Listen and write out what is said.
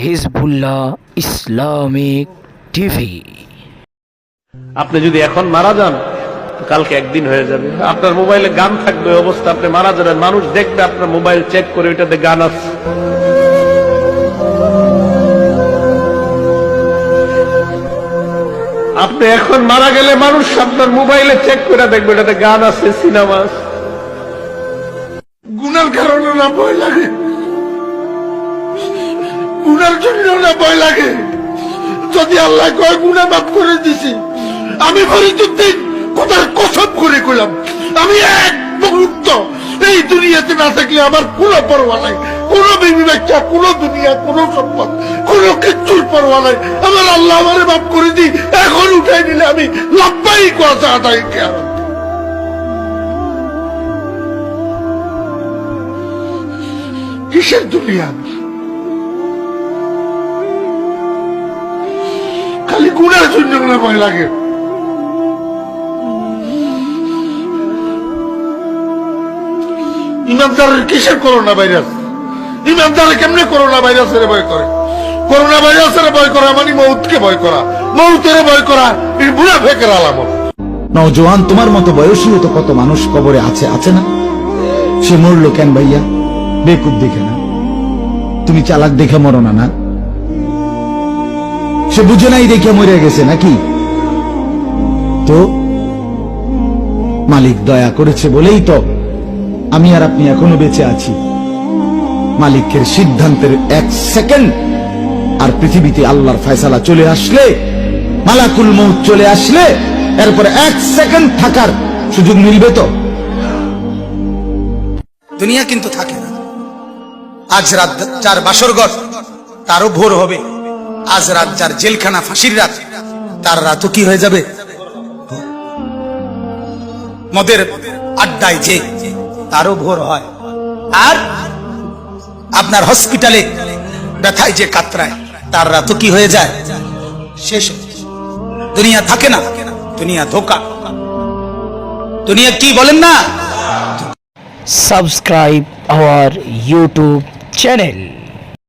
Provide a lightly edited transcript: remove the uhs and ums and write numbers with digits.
Hezbollah Islamic TV. আপনি যদি এখন মারা যান কালকে একদিন হয়ে যাবে। আপনার মোবাইলে গান থাকবে, অবস্থা আপনি মারা যাবেন, মানুষ দেখবে আপনার মোবাইল চেক করে ওইটাতে গান আছে। আপনি এখন মারা গেলে মানুষ আপনার মোবাইলে চেক করে দেখবে এটাতে গান আছে, সিনেমা আছে। গুনার কারণে না ভয় লাগে, গুনার জন্য না ভয় লাগে। যদি আল্লাহ কয় গুনাহ মাফ করে দিছি, আমি ফরিদুদ্দিন খোদার কসম করে কইলাম আমি এক মুহূর্ত এই দুনিয়াতে না থাকলে আমার কোনো পরোয়া নাই, কোনো বিবি বাচ্চা, কোনো দুনিয়া, কোনো সম্পদ, কোনো কিচ্ছুর পরোয়া নাই। আমার আল্লাহ আমারে মাফ করে দি, এখন উঠাই নিলে আমি লাভবাই কথা আদায় কেন। কিসের দুনিয়া? খালি গুনার জন্য না ভয় লাগে। ইমানদারের কিসের করোনা ভাইরাস? ইমানদারে কেমনে করোনা ভাইরাসের ভয় করে? করোনা ভাইরাসের ভয় করা মানে মৌতকে ভয় করা, মৌতের ভয় করা এই মুনাফিকের আলামত। নওজোয়ান, তোমার মতো বয়সীও তো কত মানুষ কবরে আছে, আছে না? সে মরলো কেন ভাইয়া? বেকুব দেখে না? তুমি চালাক দেখে মরো না? না, সে বুঝে নাই দেখে মরে গেছে নাকি? তো মালিক দয়া করেছে বলেই তো আমি আর আপনি এখনো বেঁচে আছি। মালিকের সিদ্ধান্তের এক সেকেন্ড আর পৃথিবীতে আল্লাহর ফয়সালা চলে আসলে, মালাকুল মউত চলে আসলে, এরপরে এক সেকেন্ড থাকার সুযোগ মিলবে তো? দুনিয়া কিন্তু থাকে না। আজ রাত যার বাসরঘর তারও ভোর হবে, আজ রাত যার জেলখানা ফাঁসির রাত তার রাতও কি হয়ে যাবে? মদের আড্ডায় যে তারও ভোর হয়, আর আপনার হসপিটালে ব্যথায় যে কাতরায় তার রাতও কি হয়ে যায়? শেষ। দুনিয়া থাকে না, দুনিয়া ধোকা। দুনিয়া কি বলেন না? Subscribe our YouTube channel.